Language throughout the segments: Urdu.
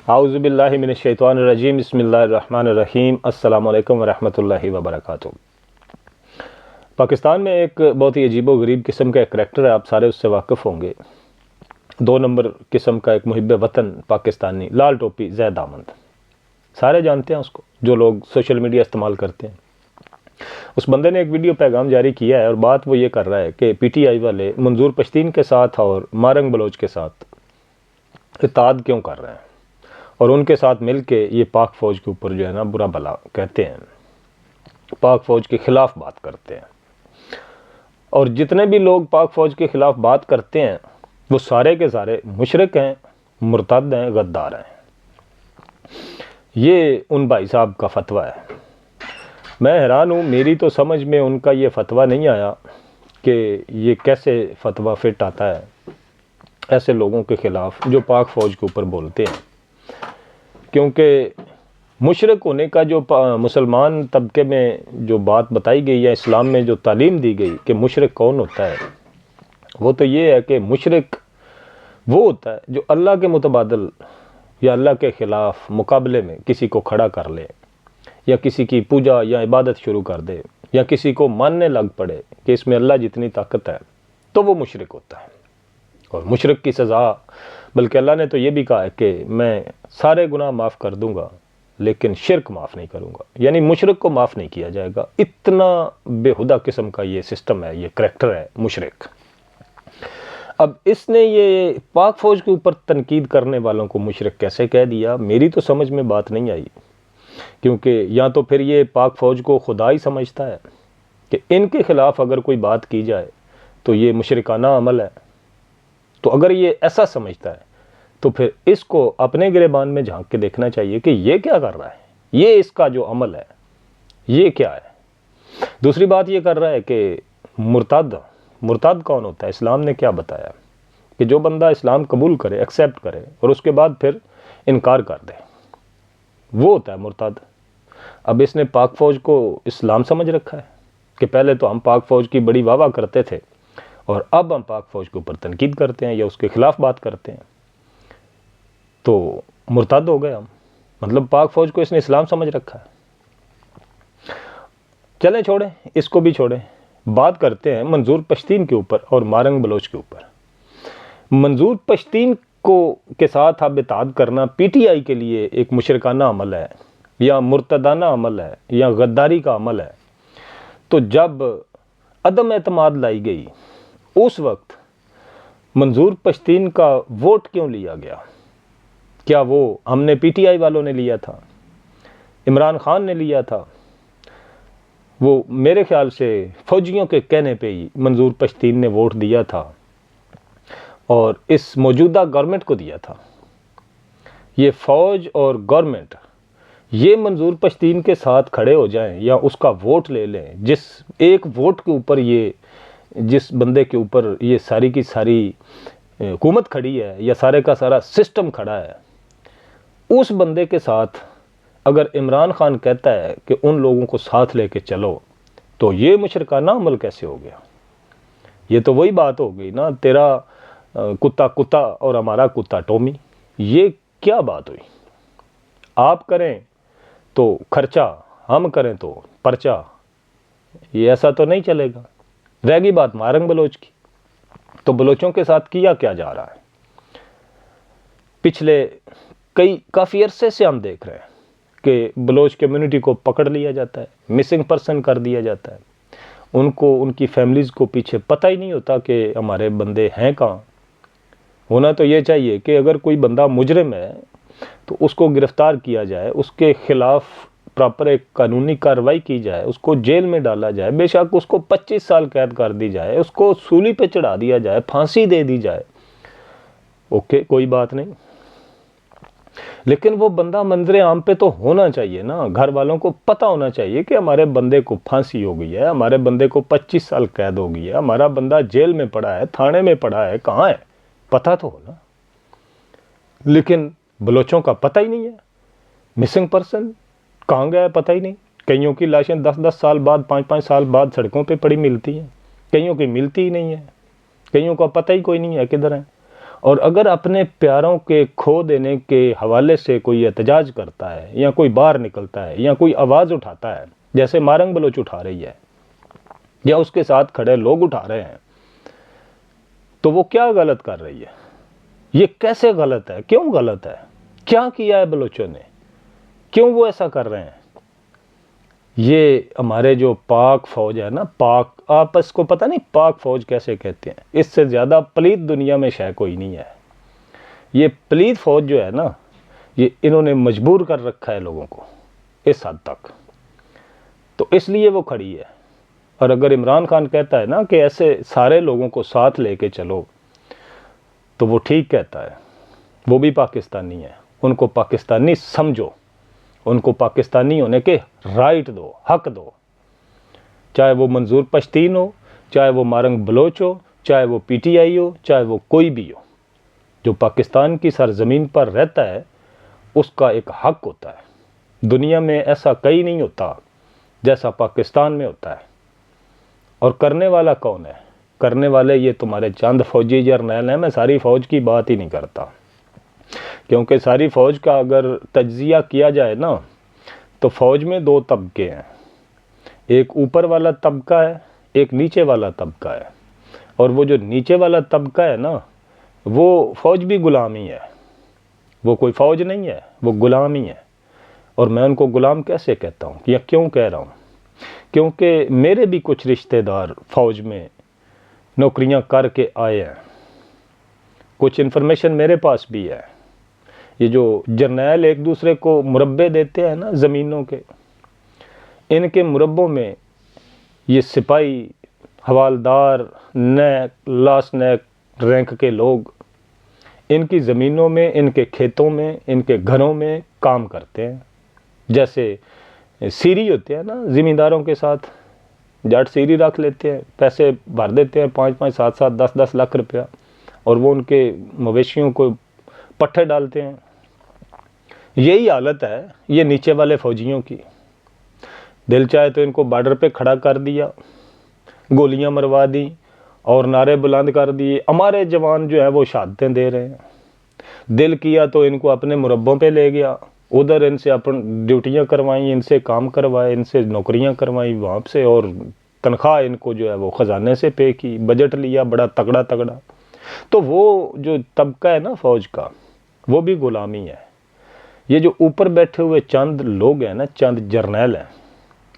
اعوذ باللہ من الشیطان الرجیم بسم اللہ الرحمن الرحیم السلام علیکم ورحمۃ اللہ وبرکاتہ۔ پاکستان میں ایک بہت ہی عجیب و غریب قسم کا ایک کریکٹر ہے، آپ سارے اس سے واقف ہوں گے۔ 2 نمبر قسم کا ایک محب وطن پاکستانی، لال ٹوپی زید احمد، سارے جانتے ہیں اس کو جو لوگ سوشل میڈیا استعمال کرتے ہیں۔ اس بندے نے ایک ویڈیو پیغام جاری کیا ہے اور بات وہ یہ کر رہا ہے کہ پی ٹی آئی والے منظور پشتین کے ساتھ اور مارنگ بلوچ کے ساتھ اتحاد کیوں کر رہے ہیں، اور ان کے ساتھ مل کے یہ پاک فوج کے اوپر جو ہے نا برا بھلا کہتے ہیں، پاک فوج کے خلاف بات کرتے ہیں۔ اور جتنے بھی لوگ پاک فوج کے خلاف بات کرتے ہیں وہ سارے کے سارے مشرک ہیں، مرتد ہیں، غدار ہیں۔ یہ ان بھائی صاحب کا فتویٰ ہے۔ میں حیران ہوں، میری تو سمجھ میں ان کا یہ فتویٰ نہیں آیا کہ یہ کیسے فتویٰ فٹ آتا ہے ایسے لوگوں کے خلاف جو پاک فوج کے اوپر بولتے ہیں، کیونکہ مشرک ہونے کا جو مسلمان طبقے میں جو بات بتائی گئی ہے، اسلام میں جو تعلیم دی گئی کہ مشرک کون ہوتا ہے، وہ تو یہ ہے کہ مشرک وہ ہوتا ہے جو اللہ کے متبادل یا اللہ کے خلاف مقابلے میں کسی کو کھڑا کر لے، یا کسی کی پوجا یا عبادت شروع کر دے، یا کسی کو ماننے لگ پڑے کہ اس میں اللہ جتنی طاقت ہے، تو وہ مشرک ہوتا ہے۔ اور مشرک کی سزا، بلکہ اللہ نے تو یہ بھی کہا ہے کہ میں سارے گناہ معاف کر دوں گا لیکن شرک معاف نہیں کروں گا، یعنی مشرک کو معاف نہیں کیا جائے گا۔ اتنا بے ہدہ قسم کا یہ سسٹم ہے، یہ کریکٹر ہے مشرک۔ اب اس نے یہ پاک فوج کے اوپر تنقید کرنے والوں کو مشرک کیسے کہہ دیا، میری تو سمجھ میں بات نہیں آئی، کیونکہ یا تو پھر یہ پاک فوج کو خدا ہی سمجھتا ہے کہ ان کے خلاف اگر کوئی بات کی جائے تو یہ مشرکانہ عمل ہے۔ تو اگر یہ ایسا سمجھتا ہے تو پھر اس کو اپنے گریبان میں جھانک کے دیکھنا چاہیے کہ یہ کیا کر رہا ہے، یہ اس کا جو عمل ہے یہ کیا ہے۔ دوسری بات یہ کر رہا ہے کہ مرتد کون ہوتا ہے، اسلام نے کیا بتایا کہ جو بندہ اسلام قبول کرے، ایکسیپٹ کرے اور اس کے بعد پھر انکار کر دے، وہ ہوتا ہے مرتد۔ اب اس نے پاک فوج کو اسلام سمجھ رکھا ہے کہ پہلے تو ہم پاک فوج کی بڑی واہ واہ کرتے تھے اور اب ہم پاک فوج کے اوپر تنقید کرتے ہیں یا اس کے خلاف بات کرتے ہیں، تو مرتد ہو گئے ہم، مطلب پاک فوج کو اس نے اسلام سمجھ رکھا ہے۔ چلیں چھوڑیں، اس کو بھی چھوڑیں، بات کرتے ہیں منظور پشتین کے اوپر اور مارنگ بلوچ کے اوپر۔ منظور پشتین کے ساتھ اب اتحاد کرنا پی ٹی آئی کے لیے ایک مشرکانہ عمل ہے یا مرتدانہ عمل ہے یا غداری کا عمل ہے۔ تو جب عدم اعتماد لائی گئی اس وقت منظور پشتین کا ووٹ کیوں لیا گیا؟ کیا وہ ہم نے پی ٹی آئی والوں نے لیا تھا، عمران خان نے لیا تھا؟ وہ میرے خیال سے فوجیوں کے کہنے پہ ہی منظور پشتین نے ووٹ دیا تھا اور اس موجودہ گورنمنٹ کو دیا تھا۔ یہ فوج اور گورنمنٹ یہ منظور پشتین کے ساتھ کھڑے ہو جائیں یا اس کا ووٹ لے لیں، جس ایک ووٹ کے اوپر جس بندے کے اوپر یہ ساری کی ساری حکومت کھڑی ہے یا سارے کا سارا سسٹم کھڑا ہے، اس بندے کے ساتھ اگر عمران خان کہتا ہے کہ ان لوگوں کو ساتھ لے کے چلو، تو یہ مشرکانہ عمل کیسے ہو گیا؟ یہ تو وہی بات ہو گئی نا، تیرا کتا کتا اور ہمارا کتا ٹومی۔ یہ کیا بات ہوئی؟ آپ کریں تو خرچہ، ہم کریں تو پرچہ، یہ ایسا تو نہیں چلے گا۔ رہ گئی بات مارنگ بلوچ کی، تو بلوچوں کے ساتھ کیا جا رہا ہے؟ پچھلے کافی عرصے سے ہم دیکھ رہے ہیں کہ بلوچ کمیونٹی کو پکڑ لیا جاتا ہے، مسنگ پرسن کر دیا جاتا ہے، ان کی فیملیز کو پیچھے پتہ ہی نہیں ہوتا کہ ہمارے بندے ہیں کہاں۔ ہونا تو یہ چاہیے کہ اگر کوئی بندہ مجرم ہے تو اس کو گرفتار کیا جائے، اس کے خلاف پراپر ایک قانونی کارروائی کی جائے، اس کو جیل میں ڈالا جائے، بے شک اس کو 25 سال قید کر دی جائے، اس کو سولی پہ چڑھا دیا جائے، پھانسی دے دی جائے، اوکے کوئی بات نہیں، لیکن وہ بندہ منظر عام پہ تو ہونا چاہیے نا۔ گھر والوں کو پتہ ہونا چاہیے کہ ہمارے بندے کو پھانسی ہو گئی ہے، ہمارے بندے کو 25 سال قید ہو گئی ہے، ہمارا بندہ جیل میں پڑا ہے، تھانے میں پڑا ہے، کہاں ہے، پتہ تو ہونا۔ لیکن بلوچوں کا پتہ ہی نہیں ہے، مسنگ پرسن کہاں گیا ہے پتہ ہی نہیں۔ کئیوں کی لاشیں 10 سال بعد، 5 سال بعد سڑکوں پہ پڑی ملتی ہیں، کئیوں کی ملتی ہی نہیں ہے، کئیوں کا پتہ ہی کوئی نہیں ہے کدھر ہیں۔ اور اگر اپنے پیاروں کے کھو دینے کے حوالے سے کوئی احتجاج کرتا ہے یا کوئی باہر نکلتا ہے یا کوئی آواز اٹھاتا ہے، جیسے مارنگ بلوچ اٹھا رہی ہے یا اس کے ساتھ کھڑے لوگ اٹھا رہے ہیں، تو وہ کیا غلط کر رہی ہے؟ یہ کیسے غلط ہے؟ کیوں غلط ہے؟ کیا کیا ہے بلوچوں نے؟ کیوں وہ ایسا کر رہے ہیں؟ یہ ہمارے جو پاک فوج ہے نا، پاک، آپ اس کو پتہ نہیں پاک فوج کیسے کہتے ہیں، اس سے زیادہ پلیت دنیا میں شے کوئی نہیں ہے۔ یہ پلیت فوج جو ہے نا، یہ انہوں نے مجبور کر رکھا ہے لوگوں کو اس حد تک، تو اس لیے وہ کھڑی ہے۔ اور اگر عمران خان کہتا ہے نا کہ ایسے سارے لوگوں کو ساتھ لے کے چلو، تو وہ ٹھیک کہتا ہے، وہ بھی پاکستانی ہے، ان کو پاکستانی سمجھو، ان کو پاکستانی ہونے کے رائٹ دو، حق دو، چاہے وہ منظور پشتین ہو، چاہے وہ مارنگ بلوچ ہو، چاہے وہ پی ٹی آئی ہو، چاہے وہ کوئی بھی ہو، جو پاکستان کی سرزمین پر رہتا ہے اس کا ایک حق ہوتا ہے۔ دنیا میں ایسا کہیں نہیں ہوتا جیسا پاکستان میں ہوتا ہے۔ اور کرنے والا کون ہے؟ کرنے والے یہ تمہارے چند فوجی جرنیل ہیں۔ میں ساری فوج کی بات ہی نہیں کرتا، کیونکہ ساری فوج کا اگر تجزیہ کیا جائے نا تو فوج میں دو طبقے ہیں، ایک اوپر والا طبقہ ہے، ایک نیچے والا طبقہ ہے۔ اور وہ جو نیچے والا طبقہ ہے نا، وہ فوج بھی غلامی ہے، وہ کوئی فوج نہیں ہے، وہ غلامی ہے۔ اور میں ان کو غلام کیسے کہتا ہوں یا کیوں کہہ رہا ہوں؟ کیونکہ میرے بھی کچھ رشتہ دار فوج میں نوکریاں کر کے آئے ہیں، کچھ انفارمیشن میرے پاس بھی ہے۔ یہ جو جرنیل ایک دوسرے کو مربے دیتے ہیں نا زمینوں کے، ان کے مربوں میں یہ سپاہی، حوالدار، نیک، لاس نیک رینک کے لوگ ان کی زمینوں میں، ان کے کھیتوں میں، ان کے گھروں میں کام کرتے ہیں۔ جیسے سیری ہوتے ہیں نا زمینداروں کے ساتھ، جٹ سیری رکھ لیتے ہیں، پیسے بھر دیتے ہیں 5-5، 7-7، 10-10 لاکھ روپیہ، اور وہ ان کے مویشیوں کو پٹھے ڈالتے ہیں۔ یہی حالت ہے یہ نیچے والے فوجیوں کی۔ دل چاہے تو ان کو بارڈر پہ کھڑا کر دیا، گولیاں مروا دی اور نعرے بلند کر دیے، ہمارے جوان جو ہیں وہ شہادتیں دے رہے ہیں۔ دل کیا تو ان کو اپنے مربوں پہ لے گیا، ادھر ان سے اپن ڈیوٹیاں کروائیں، ان سے کام کروائے، ان سے نوکریاں کروائیں وہاں سے، اور تنخواہ ان کو جو ہے وہ خزانے سے پے کی، بجٹ لیا بڑا تگڑا تگڑا۔ تو وہ جو طبقہ ہے نا فوج کا، وہ بھی غلامی ہے۔ یہ جو اوپر بیٹھے ہوئے چند لوگ ہیں نا، چند جرنیل ہیں،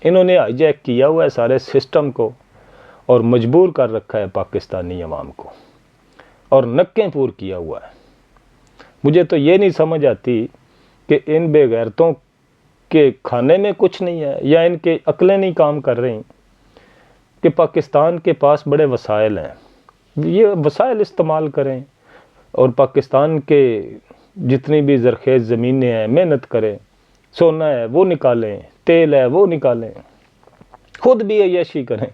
انہوں نے ہائی جیک کیا ہوا ہے سارے سسٹم کو اور مجبور کر رکھا ہے پاکستانی عوام کو، اور نکیں پور کیا ہوا ہے۔ مجھے تو یہ نہیں سمجھ آتی کہ ان بے غیرتوں کے کھانے میں کچھ نہیں ہے، یا ان کے عقلیں نہیں کام کر رہی کہ پاکستان کے پاس بڑے وسائل ہیں، یہ وسائل استعمال کریں، اور پاکستان کے جتنی بھی زرخیز زمینیں ہیں محنت کریں، سونا ہے وہ نکالیں، تیل ہے وہ نکالیں، خود بھی عیاشی کریں،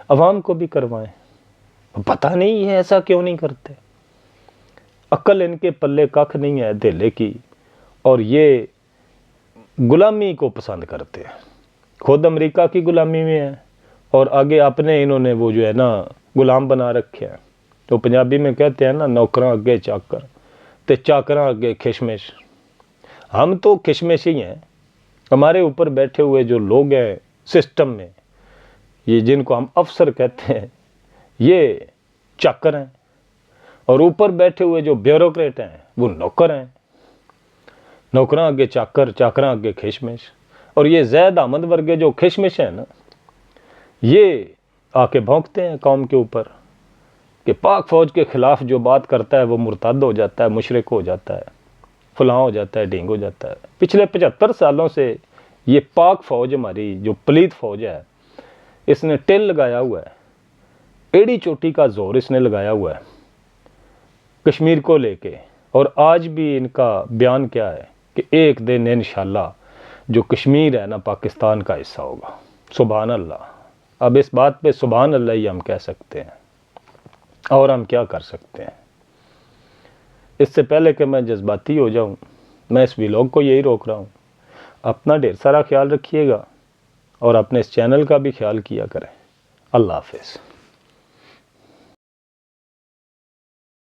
عوام کو بھی کروائیں۔ پتہ نہیں یہ ایسا کیوں نہیں کرتے؟ عقل ان کے پلے ککھ نہیں ہے دھیلے کی، اور یہ غلامی کو پسند کرتے ہیں، خود امریکہ کی غلامی میں ہیں، اور آگے اپنے انہوں نے وہ جو ہے نا غلام بنا رکھے ہیں۔ تو پنجابی میں کہتے ہیں نا، نوکراں اگے چاکر تے چاکراں اگے کشمش۔ ہم تو کشمش ہی ہیں، ہمارے اوپر بیٹھے ہوئے جو لوگ ہیں سسٹم میں، یہ جن کو ہم افسر کہتے ہیں، یہ چاکر ہیں، اور اوپر بیٹھے ہوئے جو بیوروکریٹ ہیں وہ نوکر ہیں۔ نوکراں اگے چاکر، چاکراں اگے کشمش۔ اور یہ زید احمد ورگے جو کشمش ہیں نا، یہ آ کے بھونکتے ہیں قوم کے اوپر کہ پاک فوج کے خلاف جو بات کرتا ہے وہ مرتد ہو جاتا ہے، مشرک ہو جاتا ہے، فلاں ہو جاتا ہے، ڈھینگ ہو جاتا ہے۔ پچھلے 75 سالوں سے یہ پاک فوج ہماری جو پلیت فوج ہے، اس نے ٹل لگایا ہوا ہے، ایڑی چوٹی کا زور اس نے لگایا ہوا ہے کشمیر کو لے کے۔ اور آج بھی ان کا بیان کیا ہے کہ ایک دن انشاءاللہ جو کشمیر ہے نا پاکستان کا حصہ ہوگا۔ سبحان اللہ۔ اب اس بات پہ سبحان اللہ ہی ہم کہہ سکتے ہیں، اور ہم کیا کر سکتے ہیں؟ اس سے پہلے کہ میں جذباتی ہو جاؤں، میں اس ویلاگ کو یہی روک رہا ہوں۔ اپنا ڈھیر سارا خیال رکھیے گا، اور اپنے اس چینل کا بھی خیال کیا کریں۔ اللہ حافظ۔